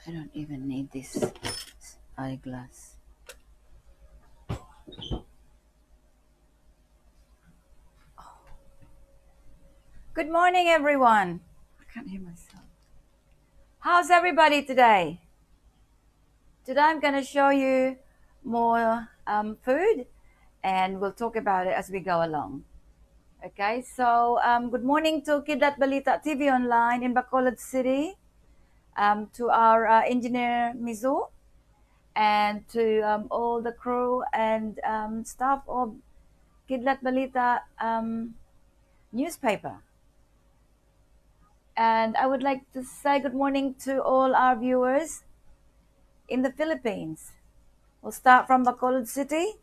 I don't even need this eyeglass. Good morning, everyone. I can't hear myself. How's everybody today? Today I'm going to show you more food and we'll talk about it as we go along. Okay, so good morning to Kidlat Balita TV Online in Bacolod City, to our engineer Mizu, and to all the crew and staff of Kidlat Balita newspaper. And I would like to say good morning to all our viewers in the Philippines. We'll start from Bacolod City,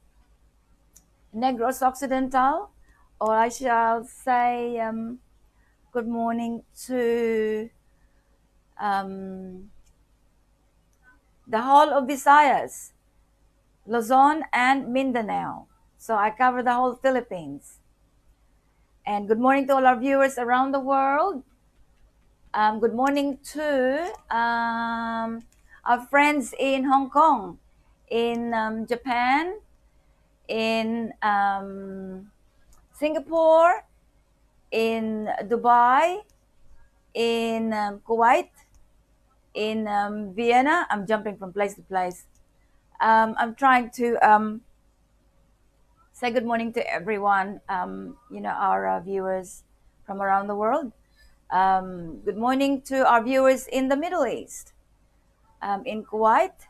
Negros Occidental, or I shall say good morning to the whole of Visayas, Luzon, and Mindanao. So I cover the whole Philippines. And good morning to all our viewers around the world. Good morning to our friends in Hong Kong, in Japan, in Singapore, in Dubai, in Kuwait, in Vienna. I'm jumping from place to place. I'm trying to say good morning to everyone, our viewers from around the world. Good morning to our viewers in the Middle East, in Kuwait.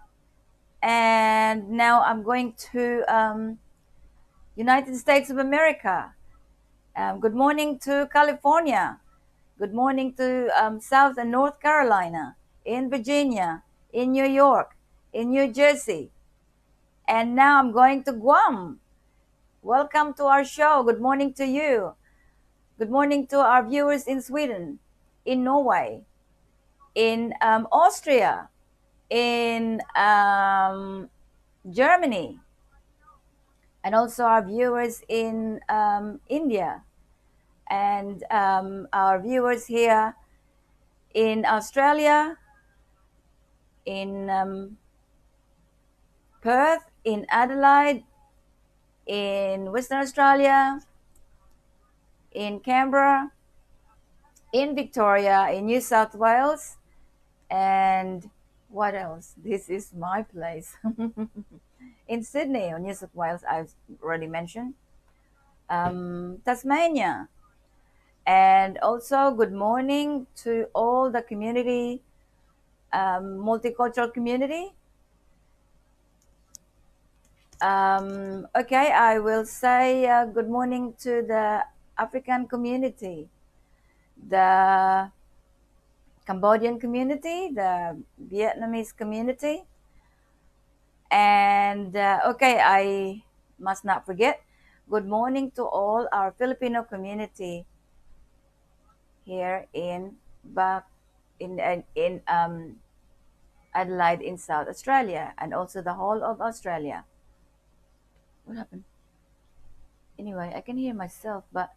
And now I'm going to United States of America. Good morning to California. Good morning to South and North Carolina, in Virginia, in New York, in New Jersey. And now I'm going to Guam. Welcome to our show. Good morning to you. Good morning to our viewers in Sweden, in Norway, in Austria, in Germany, and also our viewers in India, and our viewers here in Australia, in Perth, in Adelaide, in Western Australia, in Canberra, in Victoria, in New South Wales, and what else? This is my place. In Sydney or New South Wales, I've already mentioned. Tasmania. And also, good morning to all the community, multicultural community. Okay, I will say good morning to the African community, the Cambodian community, the Vietnamese community. And okay, I must not forget, good morning to all our Filipino community here in Adelaide in South Australia, and also the whole of Australia. What happened? Anyway, I can hear myself, but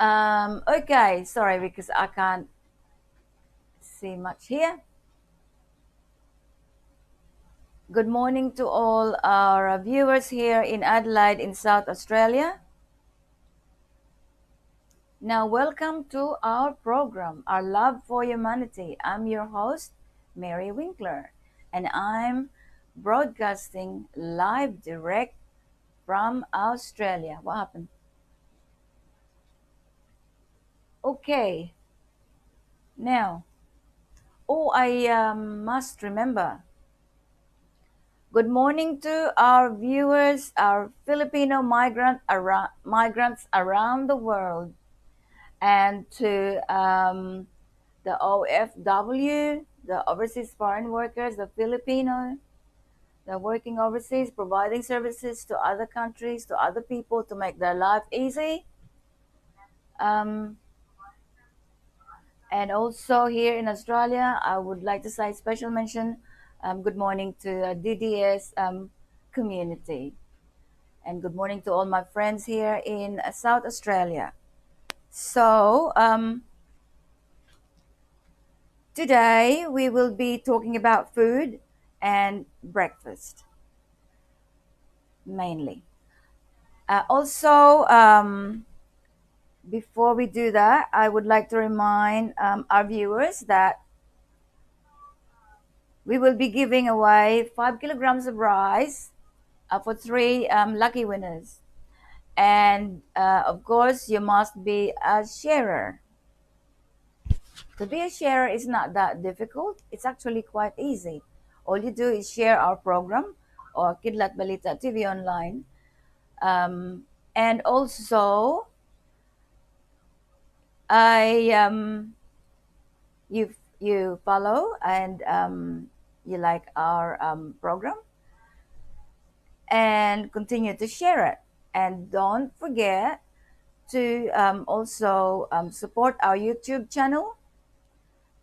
okay, sorry, because I can't see much here. Good morning to all our viewers here in Adelaide in South Australia. Now, welcome to our program, Our Love for Humanity. I'm your host, Mary Winkler, and I'm broadcasting live direct from Australia. What happened? Okay, now, I must remember. Good morning to our viewers, our Filipino migrants around the world, and to the OFW, the overseas foreign workers, the Filipino, the working overseas, providing services to other countries, to other people to make their life easy. And also here in Australia, I would like to say special mention, good morning to DDS community. And good morning to all my friends here in South Australia. So, Today we will be talking about food and breakfast mainly. Also, before we do that, I would like to remind our viewers that we will be giving away 5 kilograms of rice for three lucky winners. And of course, you must be a sharer. To be a sharer is not that difficult. It's actually quite easy. All you do is share our program or Kidlat Balita TV online. Um, and also, I you follow and you like our program and continue to share it. And don't forget to also support our YouTube channel,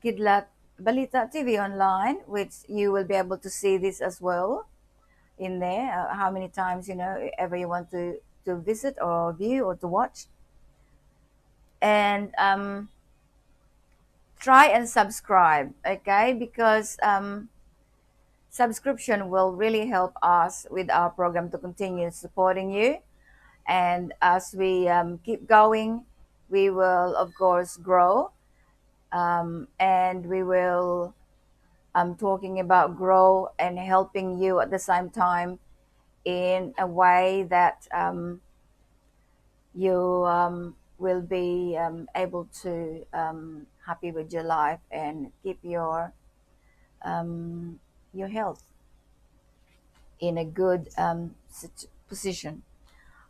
Kidlat Balita TV Online, which you will be able to see this as well in there. How many times ever you want to visit or view or to watch, and try and subscribe, okay? Because subscription will really help us with our program to continue supporting you. And as we keep going, we will, of course, grow. And we will talking about grow and helping you at the same time in a way that you will be able to happy with your life and keep your health in a good position.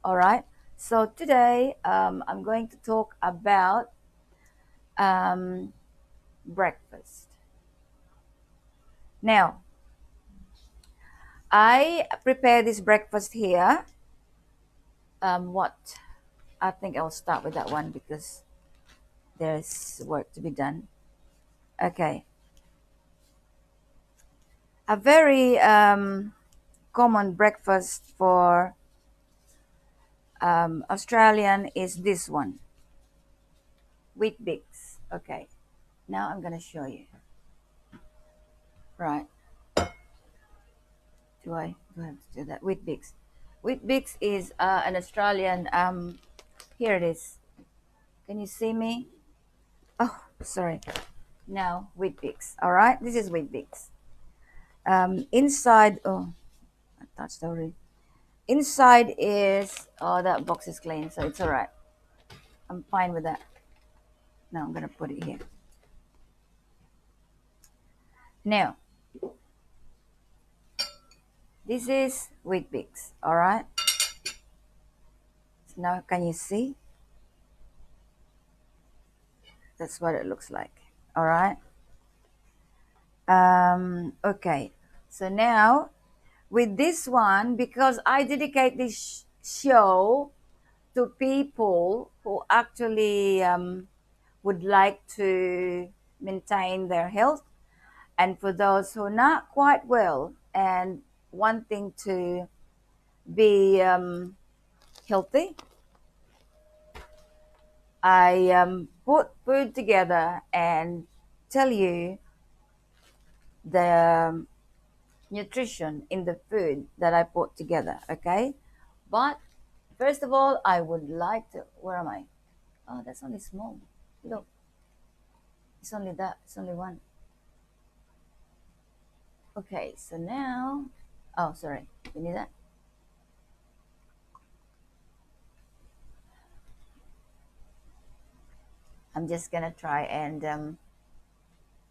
All right. So today I'm going to talk about um, breakfast. Now, I prepare this breakfast here. What I think I'll start with that one because there's work to be done. Okay. A very common breakfast for Australian is this one, wheat bix. Okay. Now I'm gonna show you. Right. Do I have to do that? Wheat bix. Wheat bix is an Australian. Here it is. Can you see me? Oh, sorry. Now wheat bix. All right. This is wheat bix. Inside. Oh, I touched already. Inside is, oh, that box is clean, so it's all right. I'm fine with that. Now I'm gonna put it here. Now, this is wheat bix. All right. So now, can you see? That's what it looks like. All right. Okay. So now, with this one, because I dedicate this show to people who actually would like to maintain their health, and for those who are not quite well and wanting to be healthy, I put food together and tell you the nutrition in the food that I put together, okay? But first of all, I would like to, where am I? Oh, that's only small. Look, it's only that, it's only one. Okay, so now, oh, sorry, you need that? I'm just gonna try and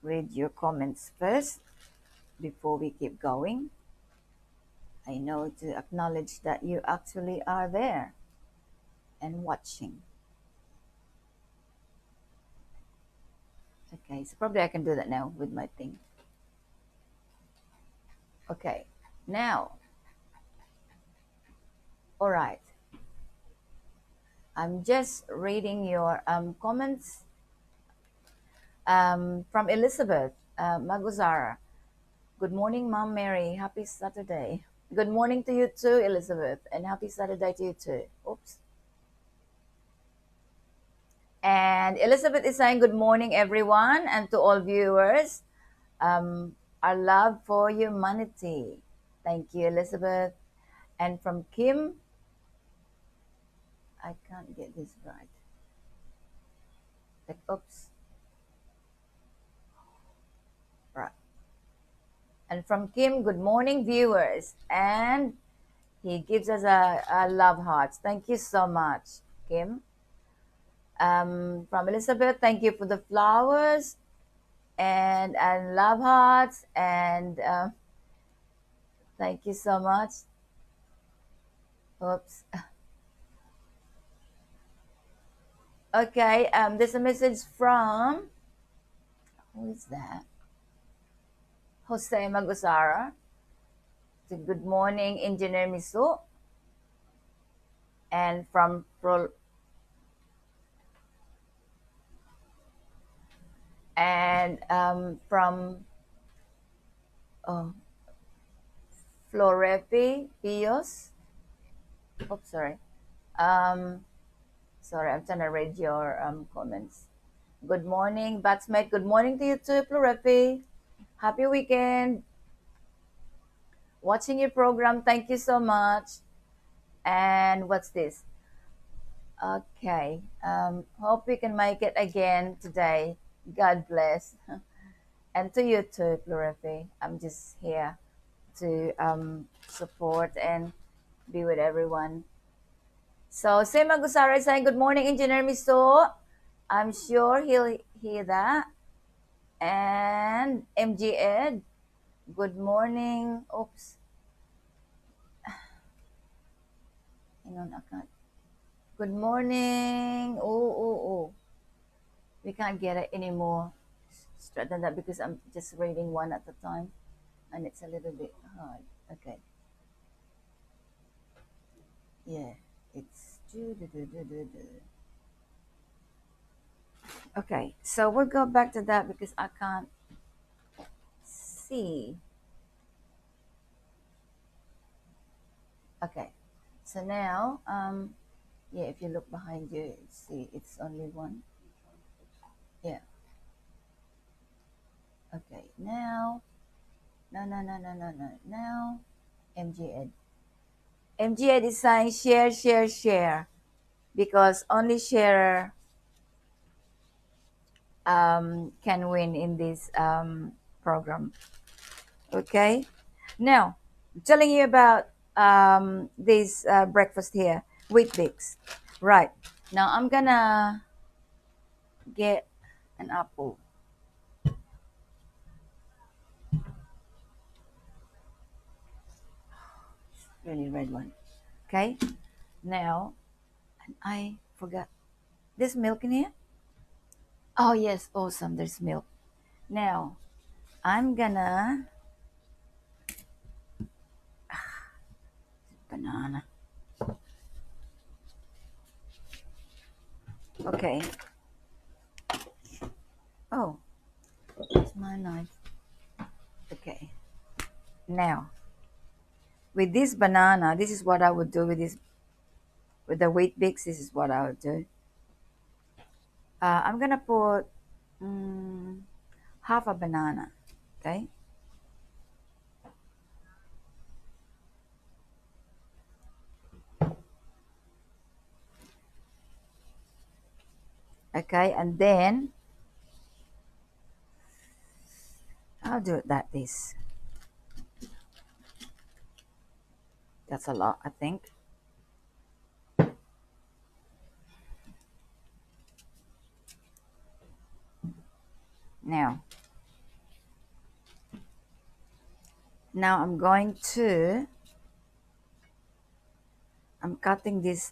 read your comments first before we keep going. I know to acknowledge that you actually are there and watching. Okay, so probably I can do that now with my thing. Okay, now, all right. I'm just reading your comments from Elizabeth Maguzara. Good morning, Mom Mary. Happy Saturday. Good morning to you too, Elizabeth, and happy Saturday to you too. Oops. And Elizabeth is saying good morning, everyone, and to all viewers. Our love for humanity. Thank you, Elizabeth. And from Kim, I can't get this right. Like, oops, right. And from Kim, good morning, viewers. And he gives us a love hearts. Thank you so much, Kim. From Elizabeth, thank you for the flowers and love hearts. And thank you so much. Oops. Okay, there's a message from, who is that? Jose Magusara. So good morning, Engineer Misu. And from from oh, Florepi Pios. Oops, sorry. Um, sorry, I'm trying to read your comments. Good morning, Batsmate. Good morning to you too, Florepi. Happy weekend. Watching your program. Thank you so much. And what's this? Okay. Hope we can make it again today. God bless. And to you too, Plurifi. I'm just here to support and be with everyone. So, Sema Gusara is saying, good morning, Engineer Miso. I'm sure he'll hear that. And MG Ed, good morning. Oops. Hang on, I can't. Good morning. Oh. We can't get it anymore straight than that because I'm just reading one at a time and it's a little bit hard. Okay. Yeah. It's okay. So we'll go back to that because I can't see. Okay. So now, yeah, if you look behind you, see it's only one. Yeah. Okay. Now, no. Now, MGN. MGN is saying share because only share can win in this program. Okay. Now, I'm telling you about this breakfast here, wheat bix. Right. Now I'm gonna get an apple, really red one. Okay. Now, and I forgot. There's milk in here. Oh yes, awesome. There's milk. Now I'm gonna banana. Okay. Oh, it's my knife. Okay. Now with this banana, this is what I would do with this with the wheat bix. This is what I would do. I'm gonna put half a banana. Okay. Okay, and then I'll do it that this. That's a lot, I think. Now, I'm going to. I'm cutting this.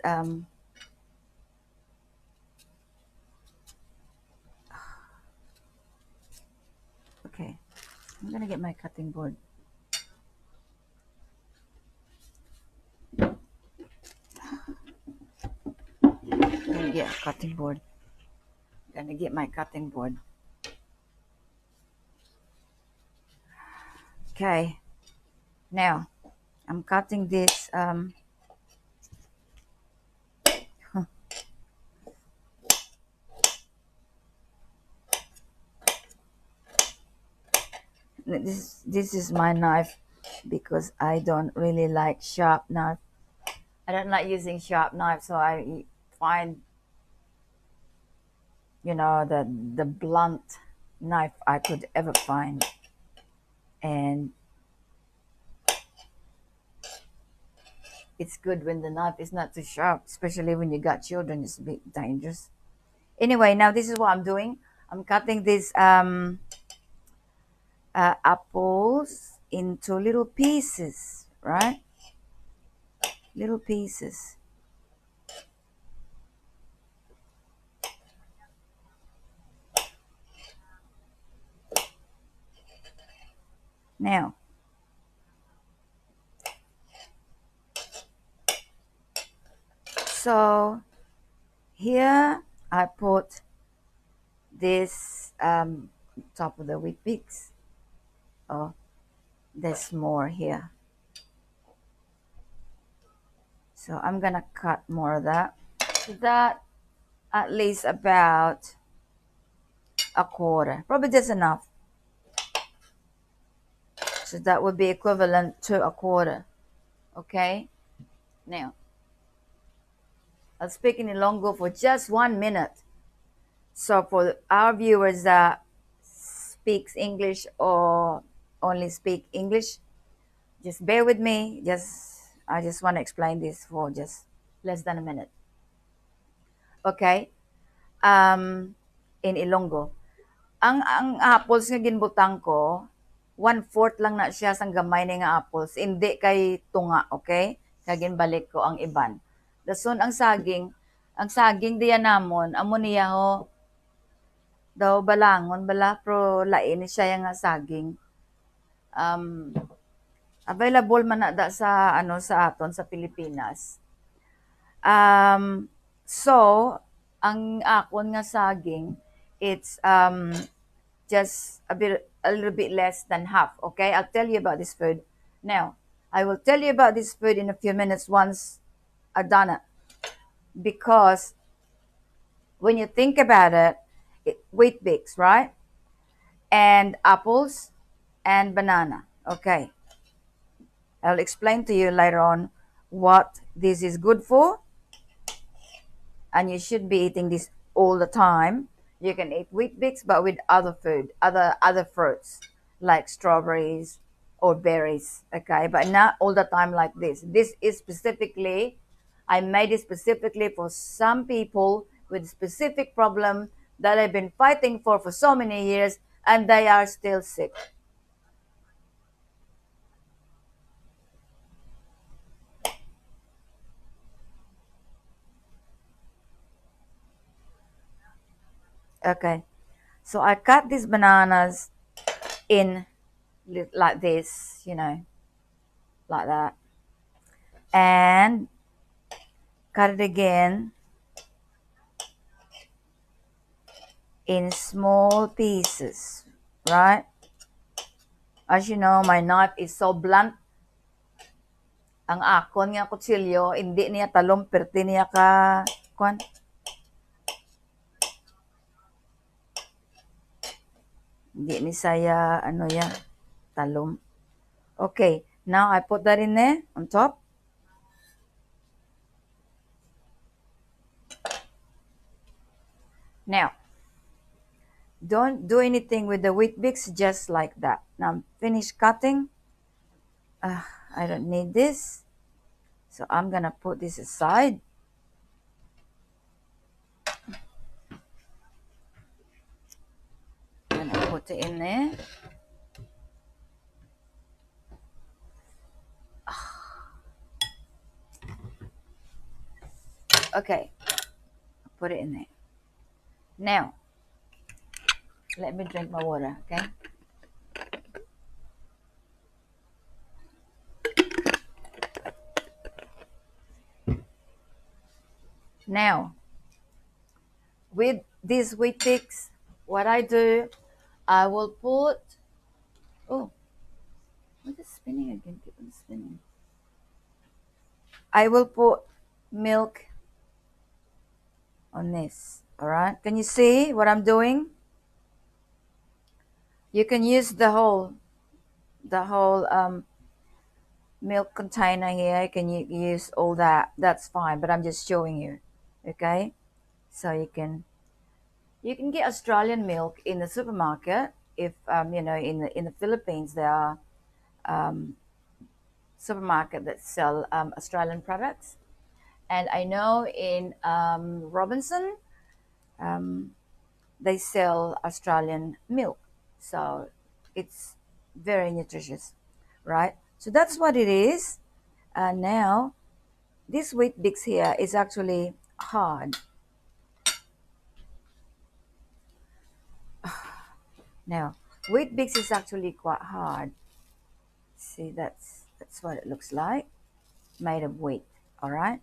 Okay, I'm gonna get my cutting board. I'm gonna get a cutting board. I'm gonna get my cutting board. Okay. Now, I'm cutting this. this is my knife because I don't really like sharp knife. I don't like using sharp knife, so I find, the blunt knife I could ever find. And it's good when the knife is not too sharp, especially when you got children. It's a bit dangerous. Anyway, now this is what I'm doing. I'm cutting these apples into little pieces, right? Little pieces. Now, so here I put this top of the wheat bix. Oh, there's more here. So I'm gonna cut more of that. So that at least about a quarter. Probably just enough. So that would be equivalent to a quarter. Okay? Now, I'll speak in Ilonggo for just 1 minute. So for our viewers that speaks English or only speak English, just bear with me. I just want to explain this for just less than a minute. Okay? In Ilonggo. Ang apples nga ginbutang ko, 1/4 lang na siya sang gamay ni nga apples. Hindi kay tunga, okay? Kagin balik ko ang iban. Dason ang saging diya namon, amo niya ho, daw balangon bala, pero lain siya nga saging. Um, Available man na da sa aton sa Pilipinas. So ang akon nga saging, it's just a little bit less than half. Okay, I'll tell you about this food now. I will tell you about this food in a few minutes once I've done it, because when you think about it, wheat bix, right, and apples and banana. Okay, I'll explain to you later on what this is good for, and you should be eating this all the time. You can eat wheat bix, but with other food, other fruits like strawberries or berries. Okay, but not all the time like this. This is specifically, I made it specifically for some people with specific problem that I've been fighting for so many years, and they are still sick. Okay, so I cut these bananas in like this, like that, and cut it again in small pieces, right? As you know, my knife is so blunt. Ang akon nga kutsilyo, hindi niya talong, perti niya kwan. Hindi ni saya, talong. Okay, now I put that in there, on top. Now, don't do anything with the wheat bix, just like that. Now I'm finished cutting. I don't need this, so I'm gonna put this aside. I'm gonna put it in there. Okay, put it in there. Now, let me drink my water, okay? Now, with these wheat bix, what I do, I will put, oh, what is spinning again? Keep on spinning. I will put milk on this, all right? Can you see what I'm doing? You can use the whole the whole milk container here. You can use all that. That's fine. But I'm just showing you. Okay, so you can get Australian milk in the supermarket. If in the Philippines there are um, supermarket that sell Australian products, and I know in Robinson um, they sell Australian milk, so it's very nutritious, right? So that's what it is. Now this wheat bix here is actually hard. Now wheat bix is actually quite hard. See, that's what it looks like, made of wheat. All right,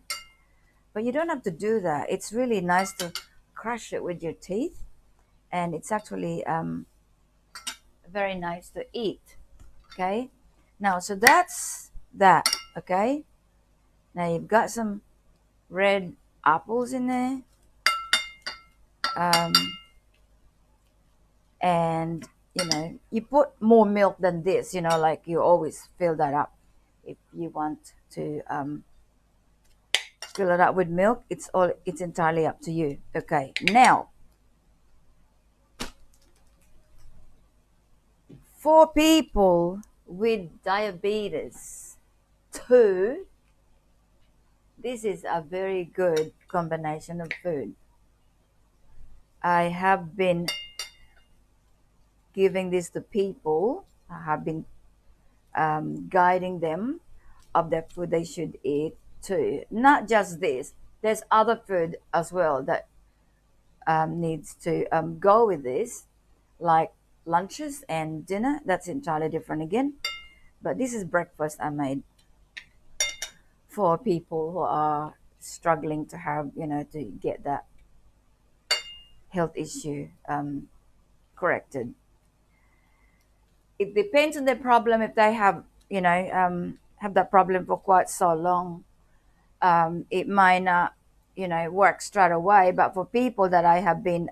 but you don't have to do that. It's really nice to crush it with your teeth, and it's actually very nice to eat. Okay, now so that's that. Okay, now you've got some red apples in there, um, and you put more milk than this. Like you always fill that up if you want to fill it up with milk. It's entirely up to you. Okay, now for people with diabetes too, this is a very good combination of food. I have been giving this to people. I have been guiding them of the food they should eat too. Not just this. There's other food as well that needs to go with this, like lunches and dinner. That's entirely different again. But this is breakfast I made for people who are struggling to have, to get that health issue corrected. It depends on the problem. If they have that problem for quite so long, it might not, work straight away. But for people that I have been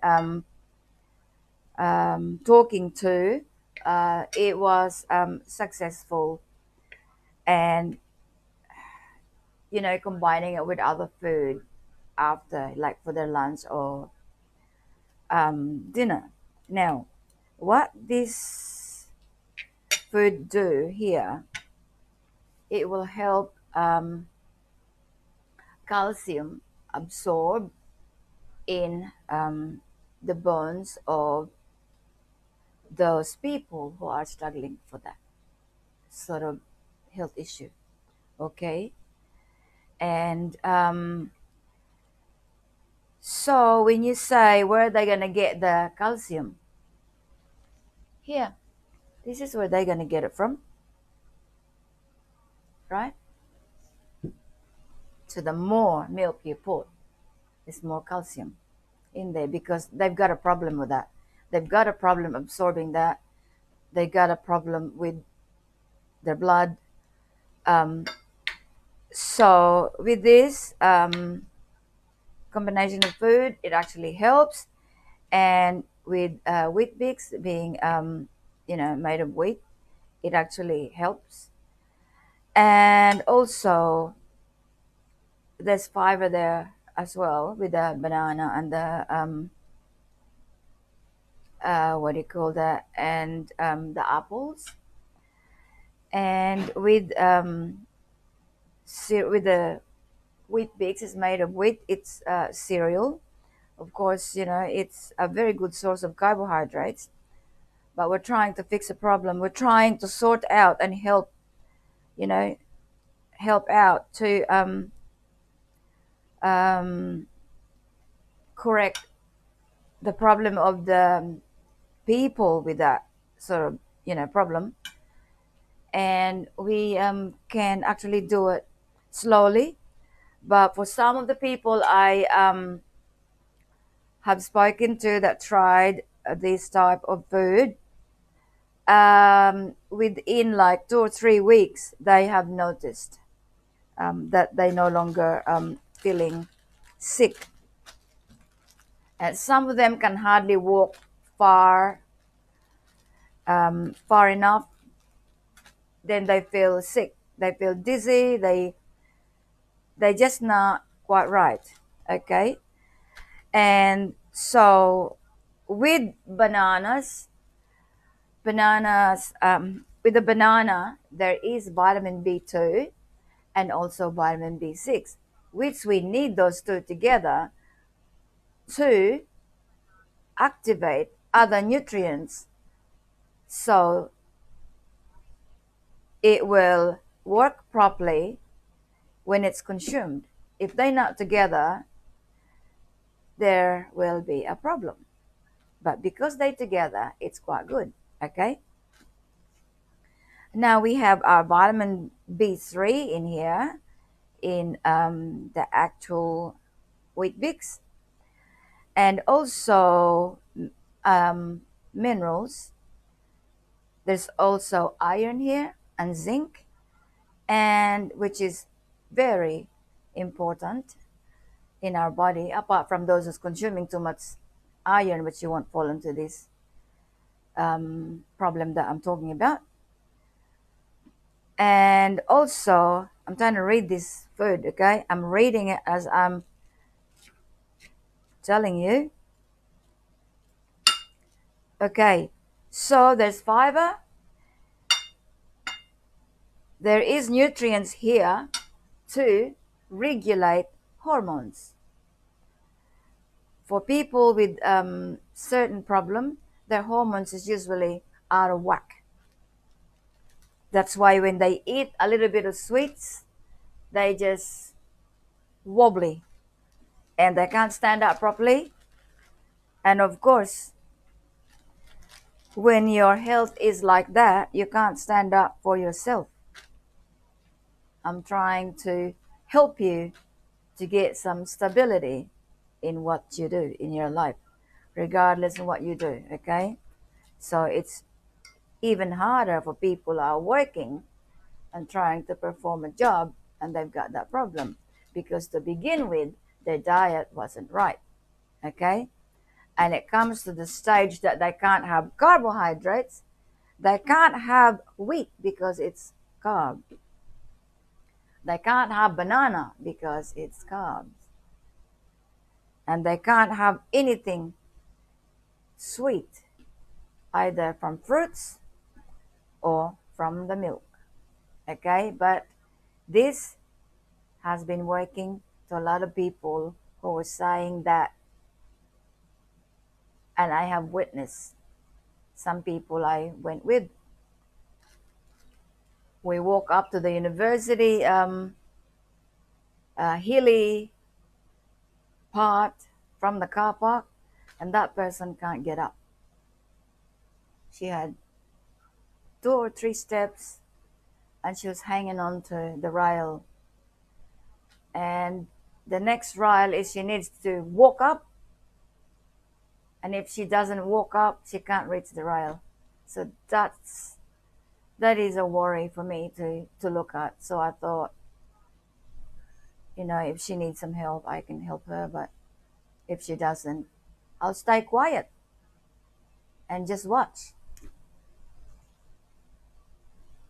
talking to, it was successful, and combining it with other food after, like for their lunch or dinner. Now, what this food do here, it will help calcium absorb in the bones of those people who are struggling for that sort of health issue. Okay, and so when you say where are they going to get the calcium, here, this is where they're going to get it from, right? So the more milk you put, there's more calcium in there, because they've got a problem with that. They've got a problem absorbing that. They got a problem with their blood. So with this combination of food, it actually helps. And with wheat bix being made of wheat, it actually helps. And also there's fiber there as well, with the banana and the what do you call that, and the apples. And with with the wheat bix is made of wheat, it's cereal. Of course, it's a very good source of carbohydrates, but we're trying to fix a problem. We're trying to sort out and you know help out to um, correct the problem of the people with that sort of problem. And we can actually do it slowly. But for some of the people I have spoken to that tried this type of food, within like 2 or 3 weeks, they have noticed that they no longer feeling sick. And some of them can hardly walk far enough then they feel sick, they feel dizzy, they just not quite right. Okay. And so with with the banana there is vitamin B2 and also vitamin B6, which we need those two together to activate other nutrients, so it will work properly when it's consumed. If they're not together, there will be a problem. But because they're together, it's quite good. Okay. Now we have our vitamin B3 in here in the actual wheat bix, and also minerals. There's also iron here and zinc, and which is very important in our body, apart from those who's consuming too much iron, which you won't fall into this problem that I'm talking about. And also, I'm trying to read this food, okay? I'm reading it as I'm telling you. Okay, so there's fiber, there is nutrients here to regulate hormones. For people with certain problem, their hormones is usually out of whack. That's why when they eat a little bit of sweets, they just wobbly and they can't stand up properly. And of course, when your health is like that, you can't stand up for yourself. I'm trying to help you to get some stability in what you do in your life, regardless of what you do, okay? So it's even harder for people who are working and trying to perform a job and they've got that problem because to begin with, their diet wasn't right, okay? And it comes to the stage that they can't have carbohydrates, they can't have wheat because it's carb, they can't have banana because it's carbs, and they can't have anything sweet either from fruits or from the milk, okay? But this has been working to a lot of people who were saying that, and I have witnessed some people I went with. We walk up to the university hilly part from the car park, and that person can't get up. She had 2 or 3 steps and she was hanging on to the rail, and the next rail is she needs to walk up, and if she doesn't walk up she can't reach the rail. So that is a worry for me to look at. So I thought, if she needs some help I can help her, but if she doesn't, I'll stay quiet and just watch.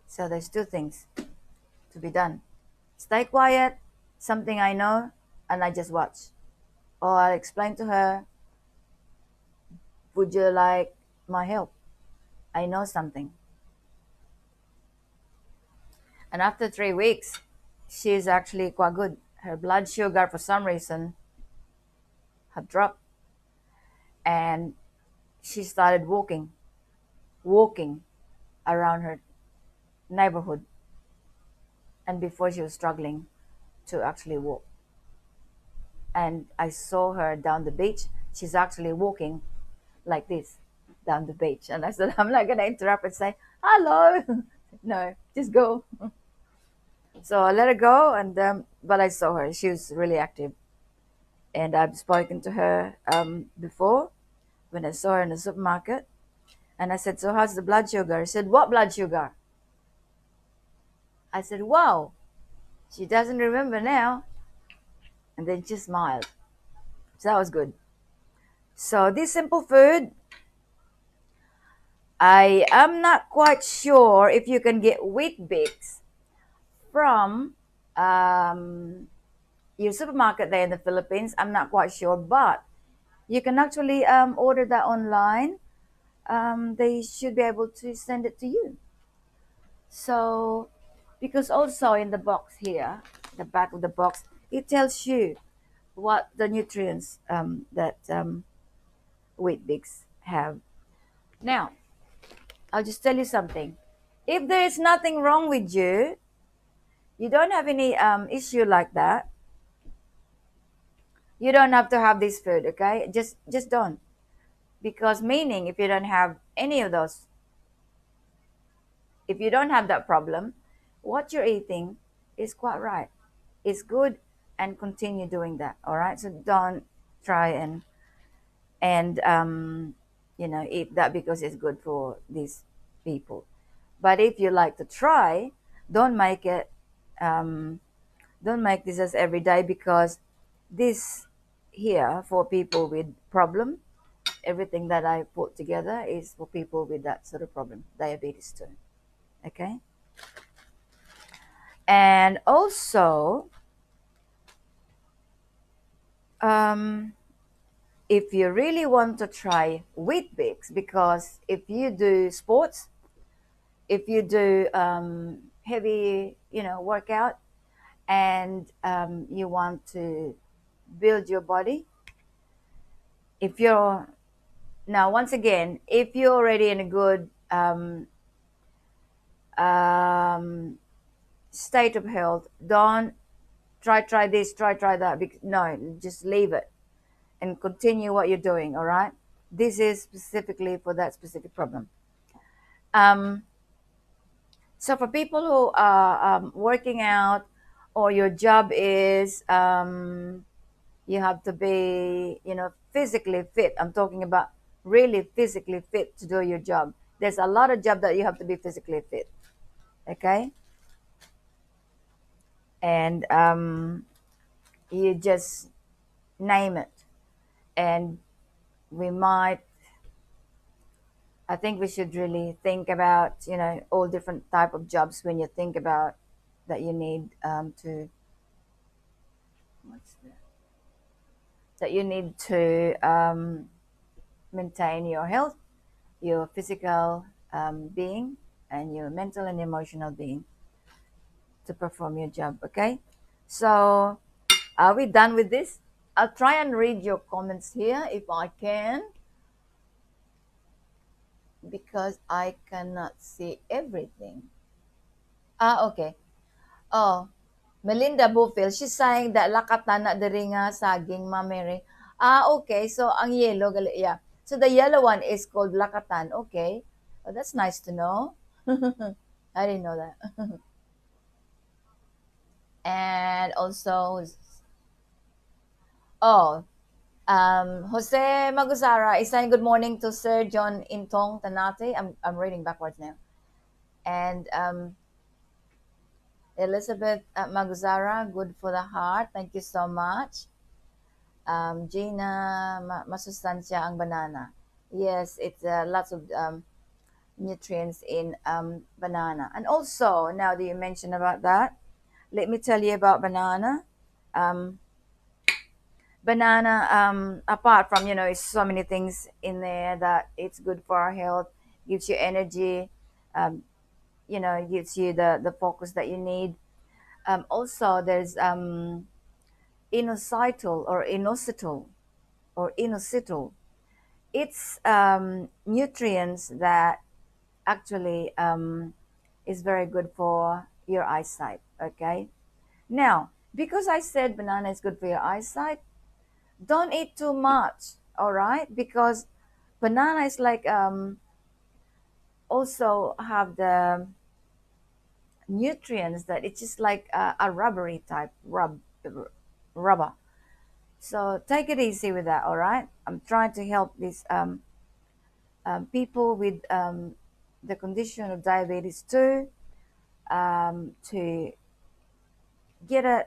So there's 2 things to be done: stay quiet, something I know, and I just watch. Or I'll explain to her, would you like my help? I know something. And after 3 weeks, she's actually quite good. Her blood sugar, for some reason, had dropped. And she started walking around her neighborhood. And before she was struggling to actually walk. And I saw her down the beach. She's actually walking like this down the beach. And I said, I'm not going to interrupt and say, hello. No, just go. So I let her go, and but I saw her. She was really active. And I've spoken to her before when I saw her in the supermarket. And I said, so how's the blood sugar? She said, what blood sugar? I said, wow. She doesn't remember now. And then she smiled. So that was good. So this simple food, I am not quite sure if you can get wheat bix from um, your supermarket there in the Philippines. I'm not quite sure, but you can actually order that online. They should be able to send it to you. So, because also in the box here, the back of the box, it tells you what the nutrients that wheat bix have. Now, I'll just tell you something. If there is nothing wrong with you, you don't have any issue like that, you don't have to have this food, okay? Just don't. Because meaning if you don't have any of those, if you don't have that problem, what you're eating is quite right. It's good and continue doing that, all right? So don't try and eat that because it's good for these people. But if you like to try, don't make it um, don't make this as every day because this here for people with problem, everything that I put together is for people with that sort of problem, diabetes too. Okay. And also, um, if you really want to try wheat bix, because if you do sports, if you do heavy, workout, and you want to build your body, if you're now once again, if you're already in a good um, state of health, don't try this, try that. No, just leave it and continue what you're doing. All right. This is specifically for that specific problem. Um, so for people who are working out, or your job is you have to be, physically fit. I'm talking about really physically fit to do your job. There's a lot of job that you have to be physically fit. Okay, and you just name it, and we might. I think we should really think about, all different type of jobs when you think about that you need to what's that? That you need to maintain your health, your physical being, and your mental and emotional being to perform your job. Okay, so are we done with this? I'll try and read your comments here if I can, because I cannot see everything. Okay. Oh, Melinda Bufield, she's saying that lakatan na diri nga saging, Ma Mary. Okay. So, ang yellow, yeah. So, the yellow one is called lakatan. Okay. Oh, that's nice to know. I didn't know that. And also, oh, Jose Magusara is saying good morning to Sir John Intong Tanate. I'm reading backwards now. And Elizabeth Magusara, good for the heart. Thank you so much. Gina, masustansya ang banana. Yes, it's lots of nutrients in banana. And also, now that you mentioned about that, let me tell you about banana. Um, Banana, apart from, so many things in there that it's good for our health, gives you energy, um, gives you the focus that you need. Also, there's inositol or inositol or inositol. It's nutrients that actually is very good for your eyesight. Okay. Now, because I said banana is good for your eyesight, don't eat too much. All right, because banana is like also have the nutrients that it's just like a rubbery type rubber. So take it easy with that. All right, I'm trying to help these people with the condition of diabetes too, to get a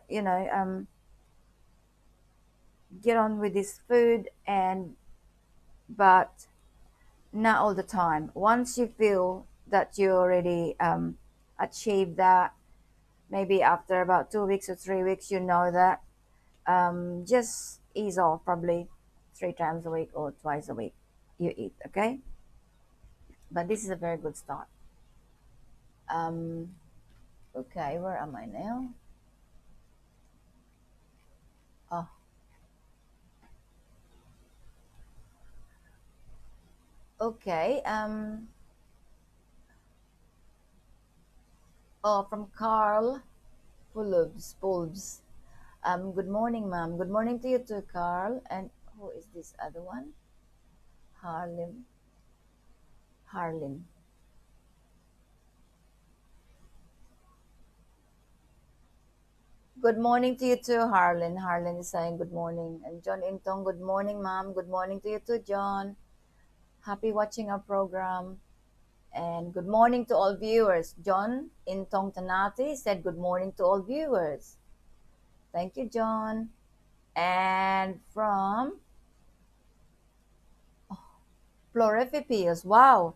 get on with this food, and but not all the time. Once you feel that you already achieved that, maybe after about 2 weeks or 3 weeks, you know that, just ease off, probably 3 times a week or twice a week you eat, okay? But this is a very good start. um okay, where am I now? Oh, okay. Oh, from Carl Pulubs. Good morning, ma'am. Good morning to you too, Carl. And who is this other one? Harlim. Harlin. Good morning to you too, Harlan. Harlan is saying good morning. And John Intong, good morning, ma'am. Good morning to you too, John. Happy watching our program. And good morning to all viewers. John Intong Tanati said good morning to all viewers. Thank you, John. And from Florifipios, wow,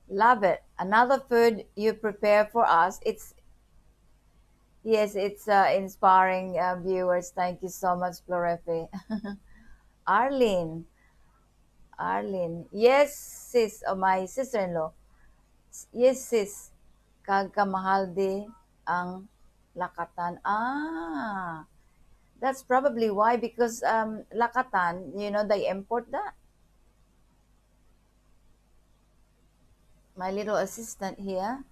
love it. Another food you prepare for us. It's inspiring viewers. Thank you so much, Florifi. Arlene, Arlene. Yes, sis, my sister-in-law. Yes, sis. Kagkamahal di ang lakatan. Ah, that's probably why, because lakatan, they import that. My little assistant here.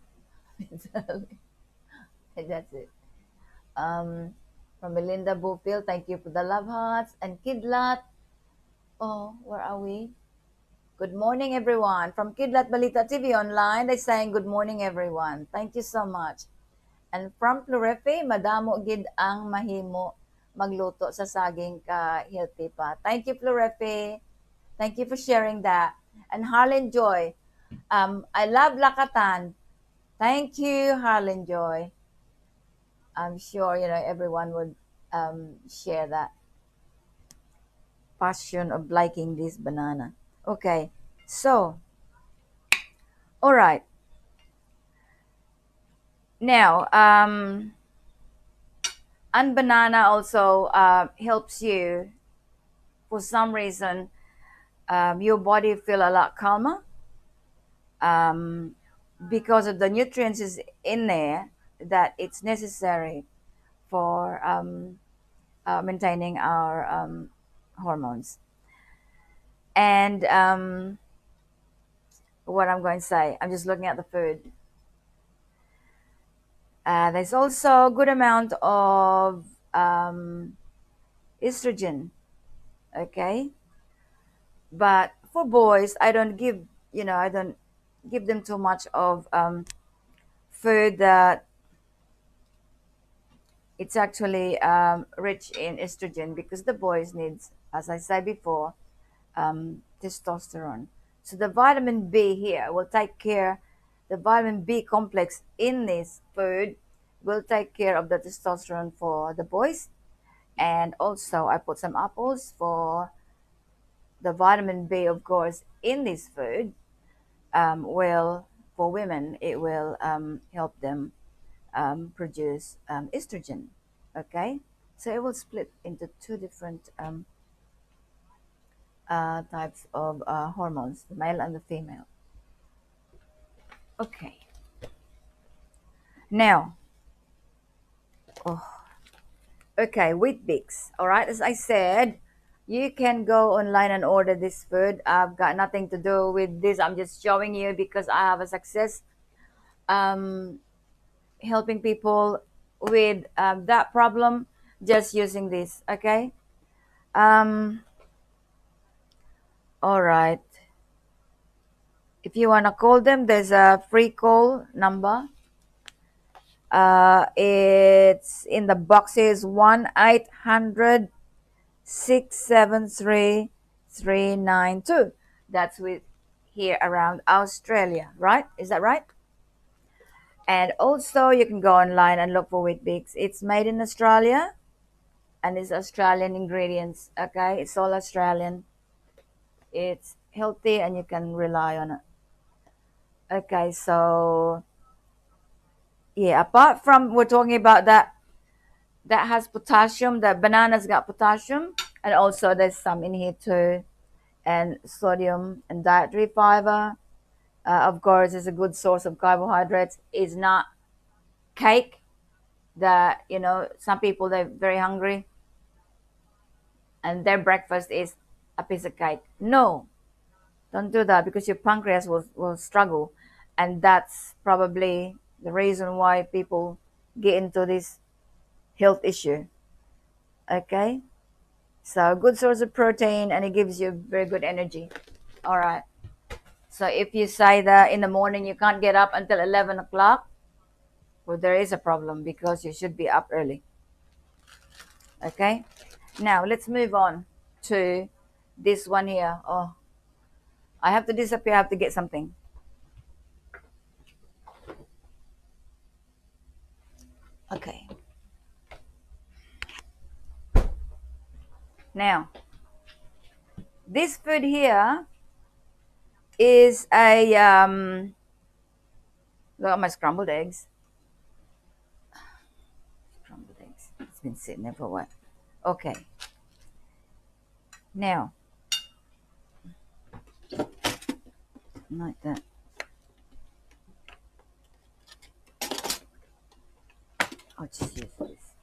That's it. Um, from Melinda Bufield, thank you for the love hearts. And Kidlat, oh, where are we? Good morning, everyone. From Kidlat Balita TV Online, they're saying good morning, everyone. Thank you so much. And from Plurefe, madamo gid ang mahimo magluto sa saging ka healthy pa. Thank you, Plurefe. Thank you for sharing that. And Harlan Joy, I love Lakatan. Thank you, Harlan Joy. I'm sure everyone would share that passion of liking this banana. Okay, so all right. Now, and banana also helps you, for some reason, your body feel a lot calmer, um, because of the nutrients is in there that it's necessary for maintaining our hormones. And what I'm going to say, I'm just looking at the food. There's also a good amount of estrogen, okay? But for boys, I don't give them too much of food that it's actually rich in estrogen, because the boys needs, as I said before, testosterone. So the vitamin B here will take care, the vitamin B complex in this food will take care of the testosterone for the boys. And also I put some apples for the vitamin B, of course, in this food. Will, for women, it will help them produce estrogen. Okay, so it will split into two different types of hormones, the male and the female. Okay, now, oh, okay, wheat bix. All right, as I said, you can go online and order this food. I've got nothing to do with this. I'm just showing you because I have a success um, helping people with that problem just using this. Okay. Um, all right. If you want to call them, there's a free call number. It's in the boxes 1-800-673-392. That's with here around Australia, right? Is that right? And also you can go online and look for Weet-Bix. It's made in Australia and it's Australian ingredients. Okay, it's all Australian. It's healthy and you can rely on it. Okay, so yeah, apart from we're talking about that has potassium, the bananas got potassium, and also there's some in here too, and sodium and dietary fiber. Of course, is a good source of carbohydrates. Is not cake that some people they're very hungry and their breakfast is a piece of cake. No, don't do that because your pancreas will struggle, and that's probably the reason why people get into this health issue. Okay, so a good source of protein and it gives you very good energy. All right. So if you say that in the morning you can't get up until 11 o'clock, well, there is a problem because you should be up early. Okay. Now let's move on to this one here. Oh, I have to disappear. I have to get something. Okay. Now, this food here is a look at my scrambled eggs. Scrambled eggs. It's been sitting there for a while. Okay. Now, like that. I'll just use this.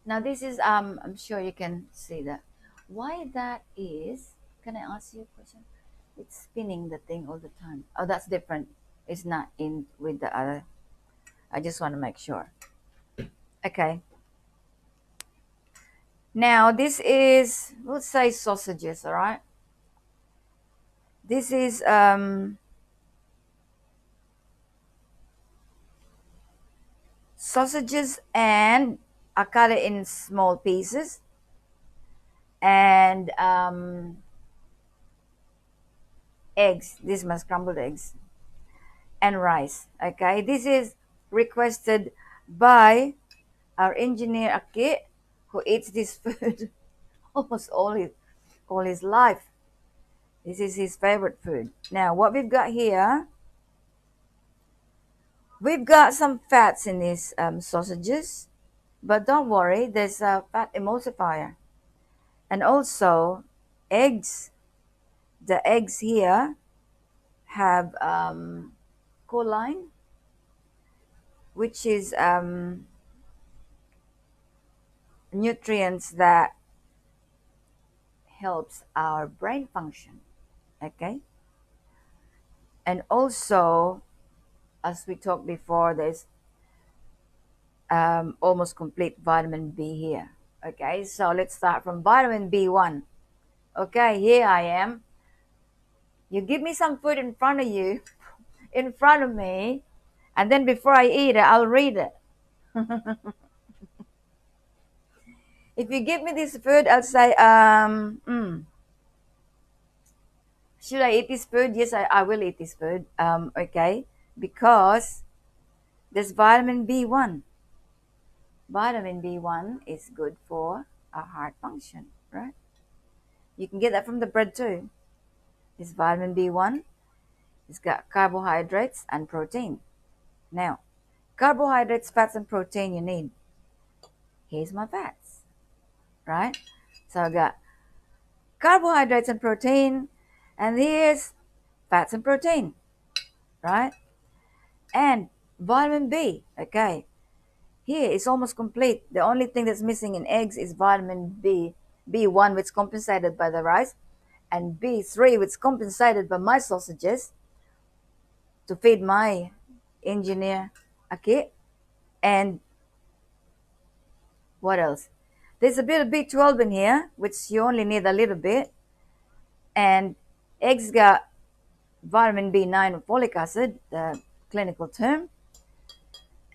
Now this is I'm sure you can see that. Why that is? Can I ask you a question? It's spinning the thing all the time. Oh, that's different. It's not in with the other. I just want to make sure. Okay. Now this is, let's say, sausages. All right. This is sausages, and I cut it in small pieces, and eggs. These are my scrambled eggs and rice. Okay, this is requested by our engineer Aki, who eats this food almost all his life. This is his favorite food. Now, what we've got here, we've got some fats in these sausages, but don't worry, there's a fat emulsifier, and also eggs. The eggs here have choline, which is nutrients that helps our brain function. Okay, and also, as we talked before, there's almost complete vitamin B here. Okay, so let's start from vitamin B1. Okay, here I am. You give me some food in front of you, in front of me, and then before I eat it, I'll read it. If you give me this food, I'll say, should I eat this food? Yes, I will eat this food. Okay, because there's vitamin B1. Vitamin B1 is good for our heart function, right? You can get that from the bread too. It's vitamin B1. It's got carbohydrates and protein. Now, carbohydrates, fats, and protein you need. Here's my fats, right? So I got carbohydrates and protein, and here's fats and protein, right? And vitamin B, okay. Here it's almost complete. The only thing that's missing in eggs is vitamin B, B1, which is compensated by the rice, and B3, which is compensated by my sausages to feed my engineer Aki. And what else? There's a bit of B12 in here, which you only need a little bit. And eggs got vitamin B9 or folic acid, the clinical term.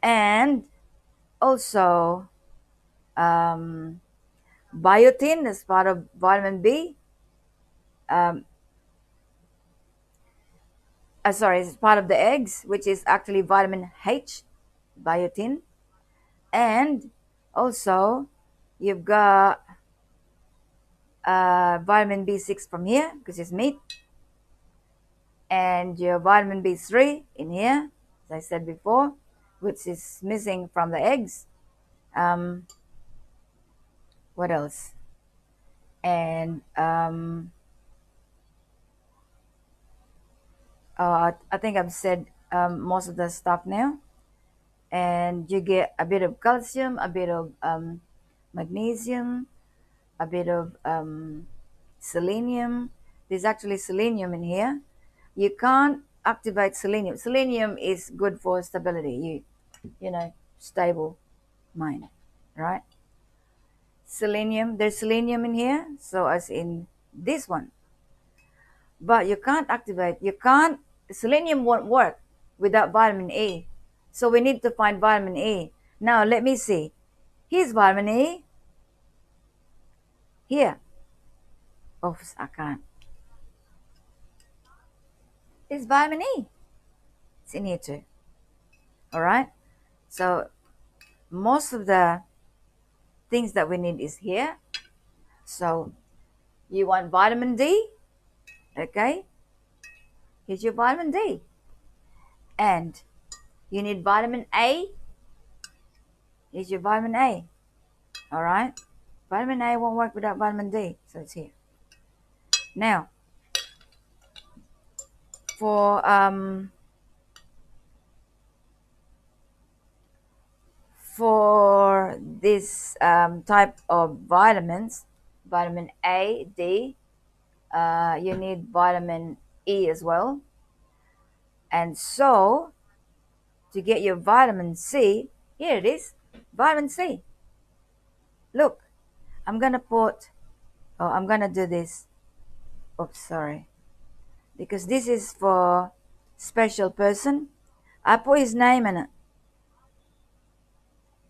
And also biotin is part of vitamin B. Sorry, it's part of the eggs, which is actually vitamin H, biotin. And also, you've got vitamin B6 from here because it's meat, and your vitamin B3 in here, as I said before, which is missing from the eggs. What else? And I think I've said most of the stuff now. And you get a bit of calcium, a bit of magnesium, a bit of selenium. There's actually selenium in here. You can't activate selenium. Selenium is good for stability. You know, stable mind, right? Selenium. There's selenium in here, so as in this one. But you can't activate. You can't. Selenium won't work without vitamin A. So we need to find vitamin A. Now let me see. Here's vitamin A. Here. Oops, I can't. It's vitamin E. It's in here too. All right. So most of the things that we need is here. So you want vitamin D. Okay. Here's your vitamin D. And you need vitamin A. Here's your vitamin A. All right. Vitamin A won't work without vitamin D. So it's here. Now, for this type of vitamins, vitamin A, D, you need vitamin E as well. And so, to get your vitamin C, here it is, vitamin C. Look, I'm gonna do this. Oops, sorry. Because this is for special person. I put his name in it.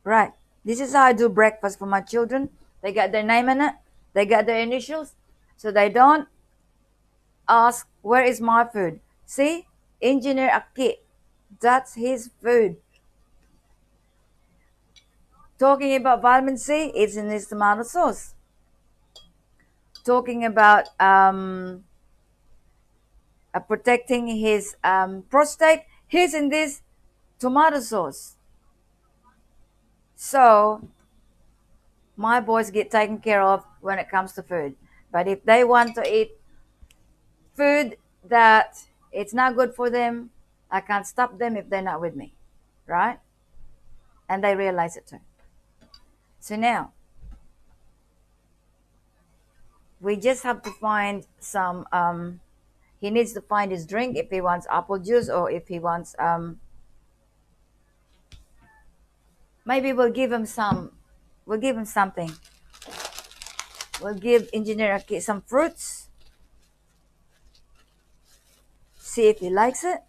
Right. This is how I do breakfast for my children. They got their name in it. They got their initials. So they don't ask, where is my food? See? Engineer Akit. That's his food. Talking about vitamin C, it's in this tomato sauce. Talking about protecting his prostate, he's in this tomato sauce. So my boys get taken care of when it comes to food. But if they want to eat food that it's not good for them, I can't stop them if they're not with me, right? And they realize it too. So now we just have to find some he needs to find his drink if he wants apple juice, or if he wants maybe we'll give him something. We'll give Engineer Aki some fruits, see if he likes it.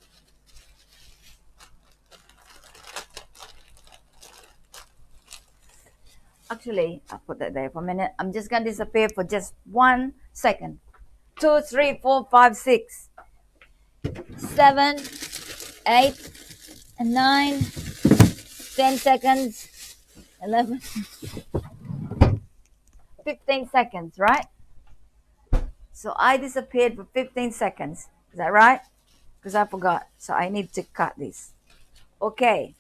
Actually, I'll put that there for a minute. I'm just gonna disappear for just 1 second. 2, 3, 4, 5, 6, 7, 8, 9, 10 seconds, 11, 15 seconds, right? So I disappeared for 15 seconds. Is that right? Because I forgot. So I need to cut this. Okay.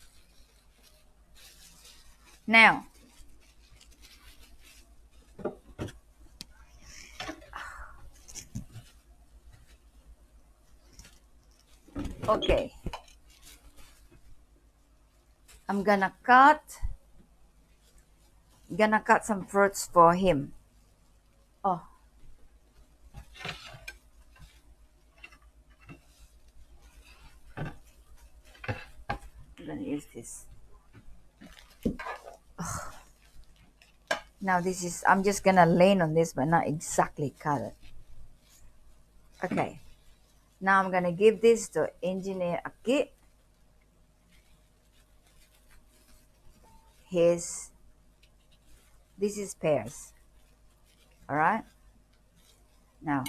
Now, okay. I'm gonna cut some fruits for him. Oh. I'm gonna use this. Oh. Now this is, I'm just gonna lean on this but not exactly cut it. Okay. Now I'm gonna give this to Engineer Aki. This is pears. Alright? Now,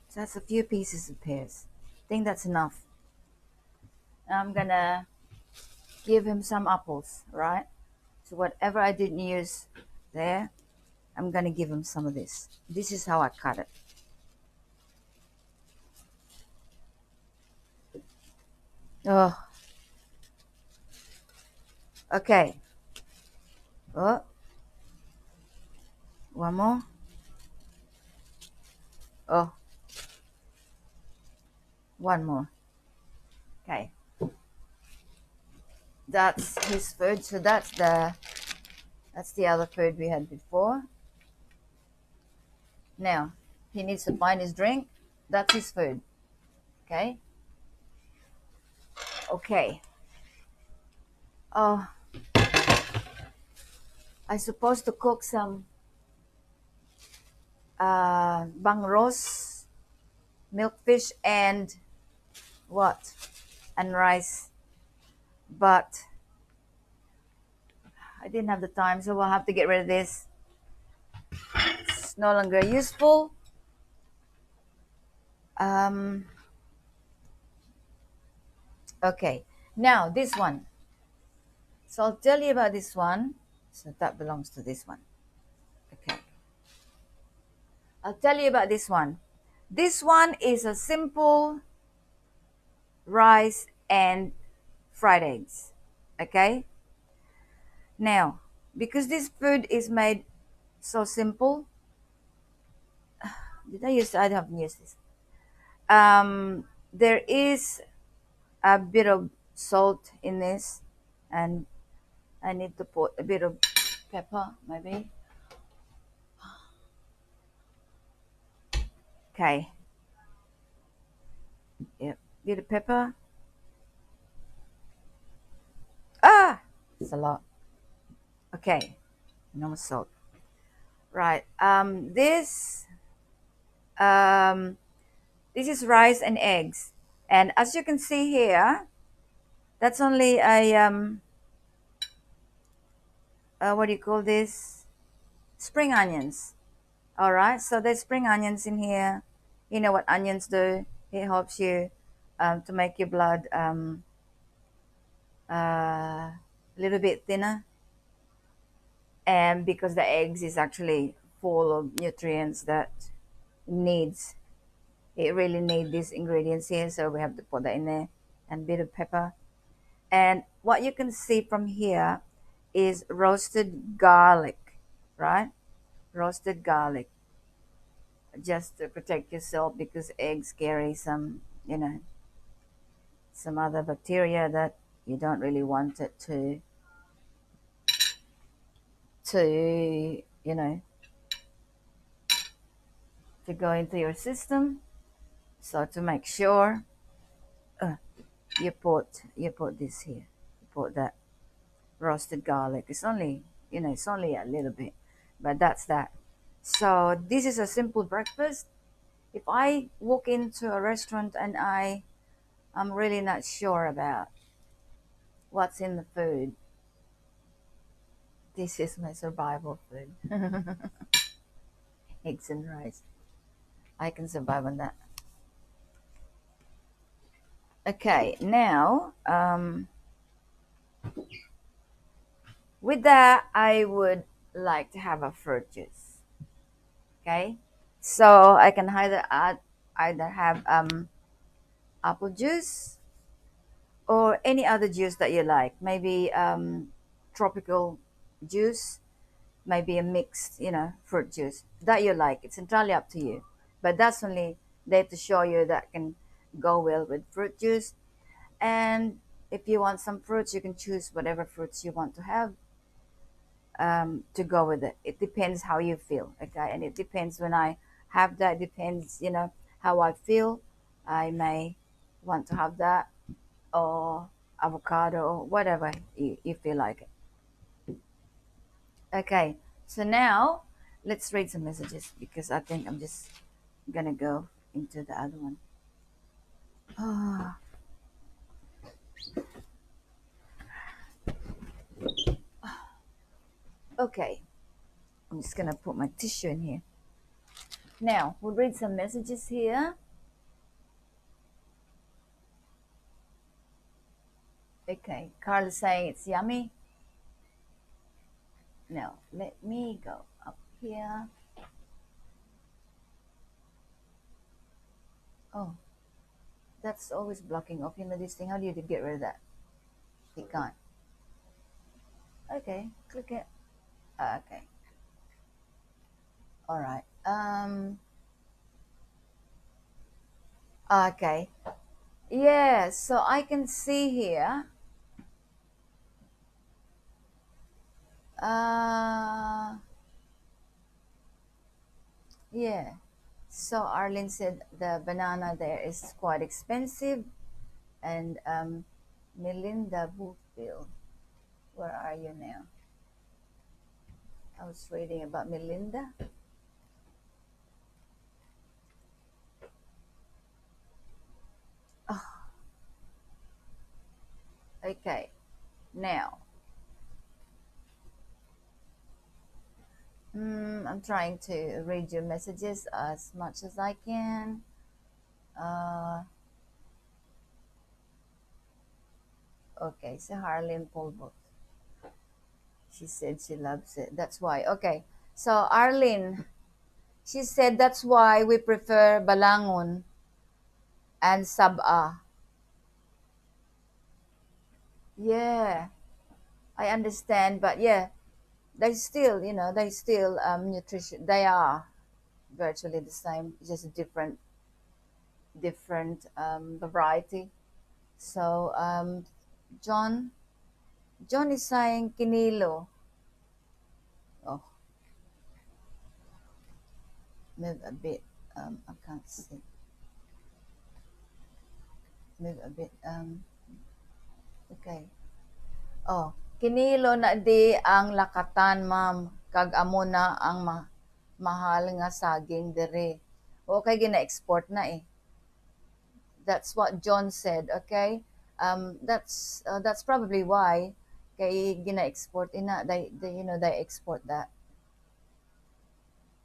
so that's a few pieces of pears. I think that's enough. I'm gonna give him some apples, right? So whatever I didn't use there, I'm gonna give him some of this. This is how I cut it. Oh, okay. Oh, one more. Oh, one more. Okay. That's his food. So that's the other food we had before. Now, he needs to find his drink. That's his food. Okay. Okay. Oh, I supposed to cook some bang roast, milkfish, and what? And rice. But I didn't have the time, so we'll have to get rid of this. It's no longer useful. Um, okay. Now this one. So I'll tell you about this one. So that belongs to this one. Okay. I'll tell you about this one. This one is a simple rice and fried eggs. Okay. Now, because this food is made so simple, did I use? I haven't used this. There is a bit of salt in this, and I need to put a bit of pepper, maybe. Okay. Yep. Bit of pepper. Ah, it's a lot. Okay. No more salt. Right. Um, this is rice and eggs, and as you can see here, that's only a what do you call this? Spring onions. All right. So there's spring onions in here. You know what onions do? It helps you to make your blood a little bit thinner, and because the eggs is actually full of nutrients that needs it really need these ingredients here, so we have to put that in there, and a bit of pepper. And what you can see from here is roasted garlic, right? Roasted garlic, just to protect yourself, because eggs carry some, some other bacteria that you don't really want it to to go into your system. So to make sure, uh, you put this here. You put that roasted garlic. It's only it's only a little bit, but that's that. So this is a simple breakfast. If I walk into a restaurant and I'm really not sure about what's in the food, this is my survival food. Eggs and rice. I can survive on that. Okay, now with that, I would like to have a fruit juice. Okay, so I can either have apple juice or any other juice that you like. Maybe tropical juice, maybe a mixed, fruit juice that you like. It's entirely up to you. But that's only there to show you that can go well with fruit juice. And if you want some fruits, you can choose whatever fruits you want to have to go with it. It depends how you feel, okay? And it depends when I have that. Depends, how I feel. I may want to have that or avocado or whatever you feel like it. Okay, so now let's read some messages because I think I'm just gonna go into the other one. Ah, okay, I'm just gonna put my tissue in here. Now we'll read some messages here. Okay, Carl is saying it's yummy. Now, let me go up here. Oh, that's always blocking off. You know this thing. How do you get rid of that? You can't. Okay, click it. Okay, all right. Okay. Yeah, so I can see here. Uh, yeah. So Arlene said the banana there is quite expensive, and Melinda Bookbill. Where are you now? I was reading about Melinda. Oh, okay. Now, I'm trying to read your messages as much as I can. Uh, okay, so Harlem Polbot. She said she loves it. That's why. Okay, so Arlene, she said that's why we prefer Balangon and Sabah. Yeah, I understand, but yeah, they still, they still nutrition. They are virtually the same, just a different variety. So John, John is saying kinilo. Oh, move a bit. I can't see. Move a bit. Okay. Oh, kinilo na di ang lakatan, ma'am. Kag amo na ang mahal nga saging dere. Okay, gina-export na eh. That's what John said, okay? That's probably why kay gina-export ina they export that.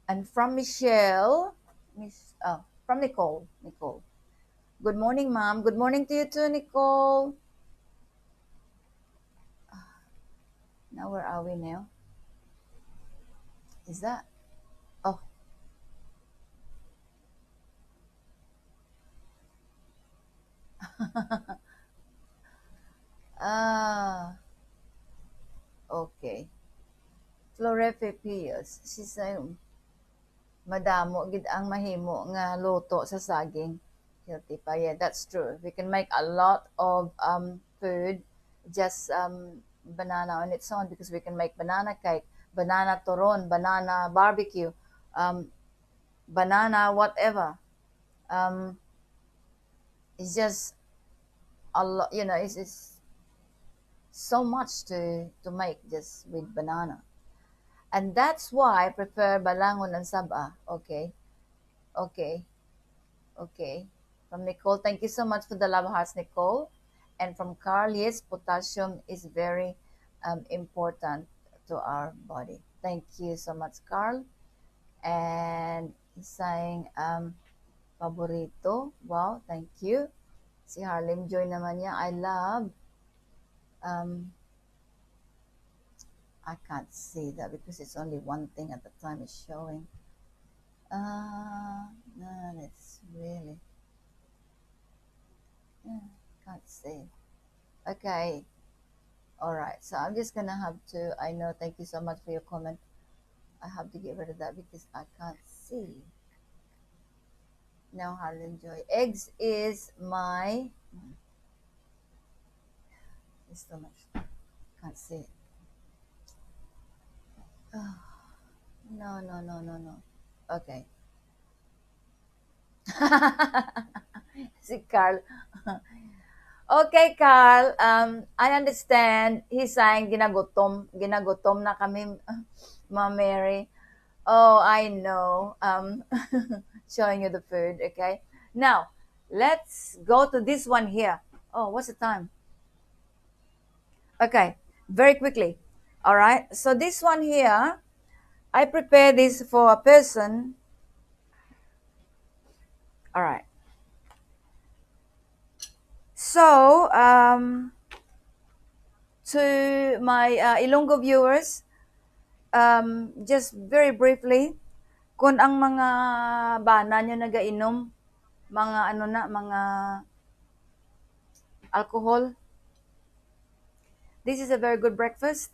And from Michelle, from Nicole. Good morning, ma'am. Good morning to you too, Nicole. Now where are we now? Is that? Oh, ah, okay. Florefepios. She's saying, madamo gid ang mahimo nga luto sa saging. Healthy pa. Yeah, that's true. We can make a lot of food just banana on its own because we can make banana cake, banana turon, banana barbecue, um, banana whatever. Um, it's just a lot, it's so much to make just with banana. And that's why I prefer balangon and saba. Okay, okay. Okay. From Nicole, thank you so much for the love hearts, Nicole. And from Carl, yes, potassium is very important to our body. Thank you so much, Carl. And he's saying, paborito. Wow, thank you. Si Harlem Joy naman niya, I love, um, I can't see that because it's only one thing at the time is showing. No, that's really, yeah, can't see. Okay. All right. So I'm just gonna have to. I know. Thank you so much for your comment. I have to get rid of that because I can't see. Now, Harlan Joy. Eggs is my. It's so much. Can't see it. Oh, no, no, no, no, no. Okay. Si Carl. Okay, Carl. I understand. He's saying ginagutom na kami, Ma Mary. Oh, I know. Showing you the food. Okay. Now, let's go to this one here. Oh, what's the time? Okay, very quickly. All right. So this one here, I prepare this for a person. All right. So, to my Ilonggo viewers, Just very briefly, kung ang mga bana nyo nagainom, mga ano na, mga alcohol, this is a very good breakfast.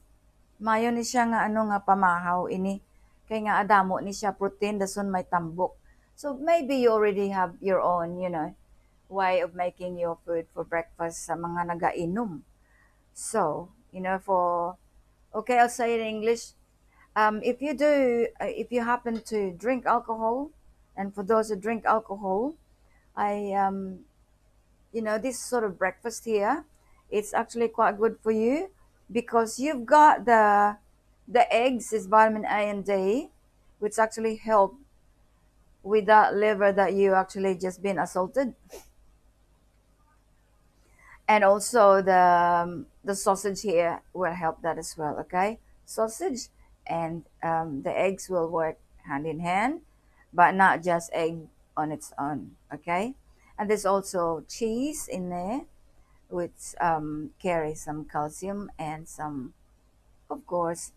Mayo ni siya nga ano nga pamahaw ini. Kay nga adamo ni siya protein dason may tambok. So maybe you already have your own, way of making your food for breakfast sa mga nagainom. So, okay, I'll say it in English. If you happen to drink alcohol, and for those who drink alcohol, I this sort of breakfast here, it's actually quite good for you because you've got the eggs is vitamin A and D, which actually help with that liver that you actually just been assaulted, and also the sausage here will help that as well. Okay, sausage and the eggs will work hand in hand, but not just egg on its own. Okay, and there's also cheese in there, which carries some calcium and some, of course,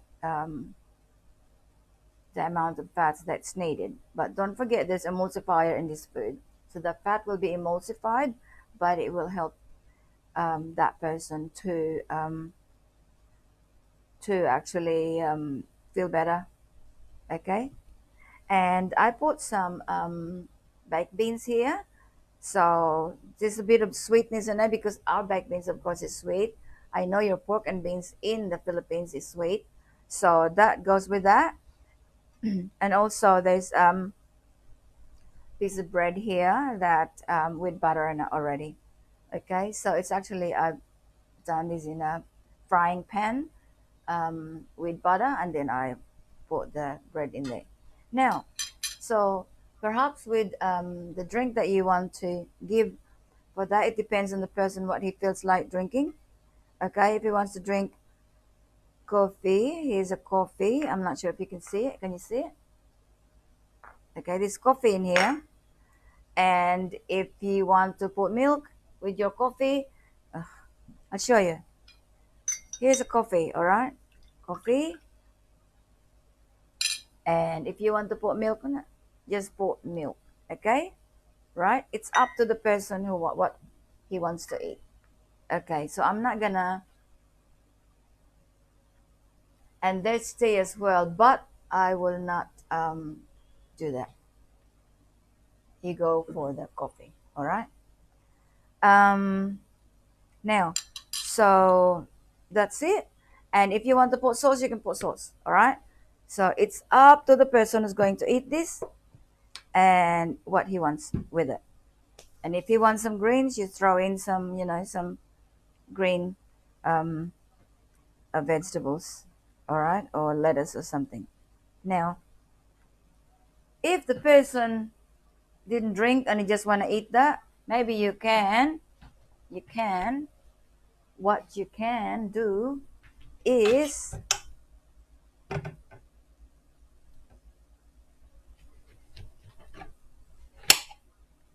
the amount of fats that's needed. But don't forget there's emulsifier in this food, so the fat will be emulsified, but it will help that person to actually feel better. Okay, and I put some baked beans here, so there's a bit of sweetness in it because our baked beans, of course, is sweet. I know your pork and beans in the Philippines is sweet, so that goes with that. And also there's piece of bread here that with butter in it already. Okay, so it's actually I've done this in a frying pan with butter, and then I put the bread in there. Now, so perhaps with the drink that you want to give for that, it depends on the person what he feels like drinking. Okay, if he wants to drink coffee, here's a coffee. I'm not sure if you can see it. Can you see it? Okay, there's coffee in here. And if you want to put milk with your coffee, I'll show you. Here's a coffee, all right? Coffee. And if you want to put milk on it, just put milk, okay? Right? It's up to the person who what he wants to eat. Okay, so I'm not gonna, and there's tea as well, but I will not do that. You go for the coffee, all right? Now, so that's it. And if you want to put sauce, you can put sauce, all right? So it's up to the person who's going to eat this and what he wants with it. And if you want some greens, you throw in some, some green vegetables, all right, or lettuce or something. Now, if the person didn't drink and you just want to eat that, maybe you can. What you can do is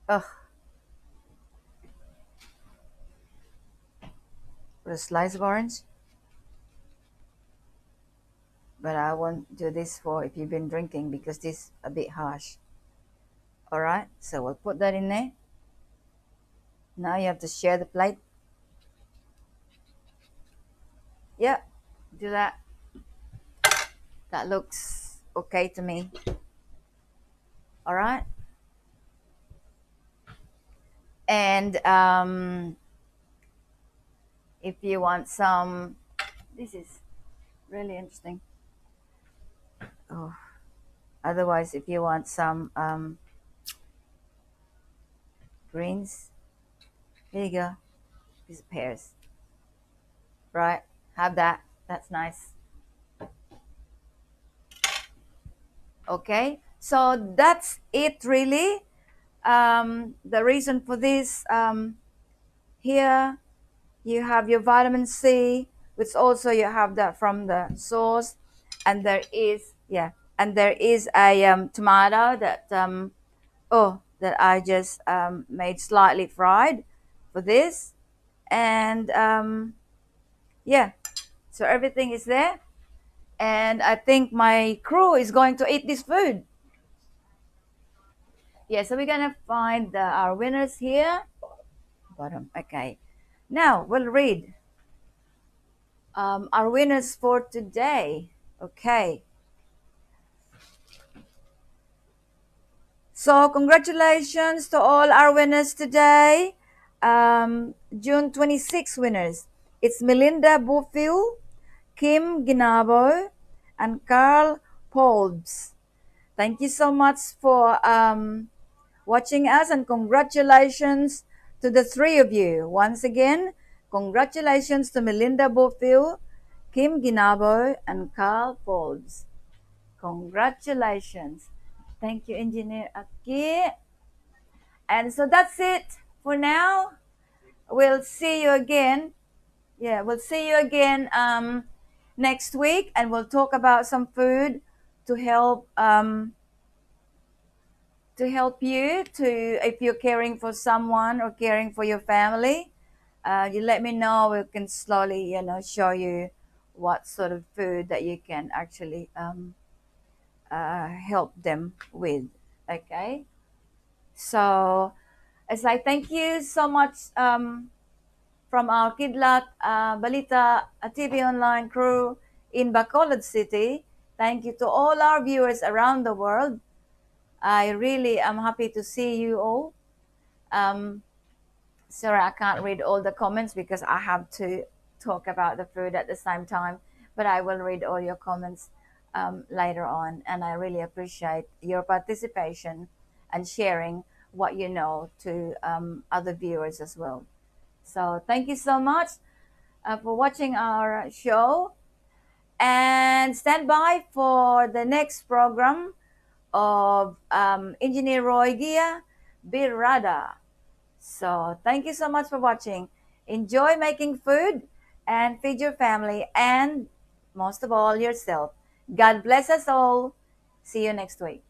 put a slice of orange. But I won't do this for if you've been drinking because this is a bit harsh. All right, so we'll put that in there. Now you have to share the plate. Yeah, do that. That looks okay to me. All right. And if you want some, this is really interesting. Oh, otherwise, if you want some greens, here you go. These pears. Right, have that. That's nice. Okay, so that's it really. The reason for this, here you have your vitamin C, which also you have that from the source, and there is a tomato that that I just made slightly fried for this, and yeah, so everything is there. And I think my crew is going to eat this food. Yeah, so we're gonna find our winners here. Bottom. Okay. Now we'll read our winners for today. Okay. So congratulations to all our winners today. June 26 winners. It's Melinda Bufill, Kim Ginabo, and Carl Polbs. Thank you so much for watching us, and congratulations to the three of you. Once again, congratulations to Melinda Bufill, Kim Ginabo, and Carl Polbs. Congratulations. Thank you, Engineer Aki. And so that's it for now. We'll see you again. Yeah, we'll see you again next week, and we'll talk about some food to help you to, if you're caring for someone or caring for your family. You let me know. We can slowly, show you what sort of food that you can actually help them with. Okay. So, as I thank you so much from our Kidlat Balita TV Online crew in Bacolod City. Thank you to all our viewers around the world. I really am happy to see you all. Sorry, I can't read all the comments because I have to talk about the food at the same time, but I will read all your comments later on. And I really appreciate your participation and sharing what you know to other viewers as well. So thank you so much for watching our show, and stand by for the next program of Engineer Roy Gia Birada. So thank you so much for watching. Enjoy making food and feed your family, and most of all yourself. God bless us all. See you next week.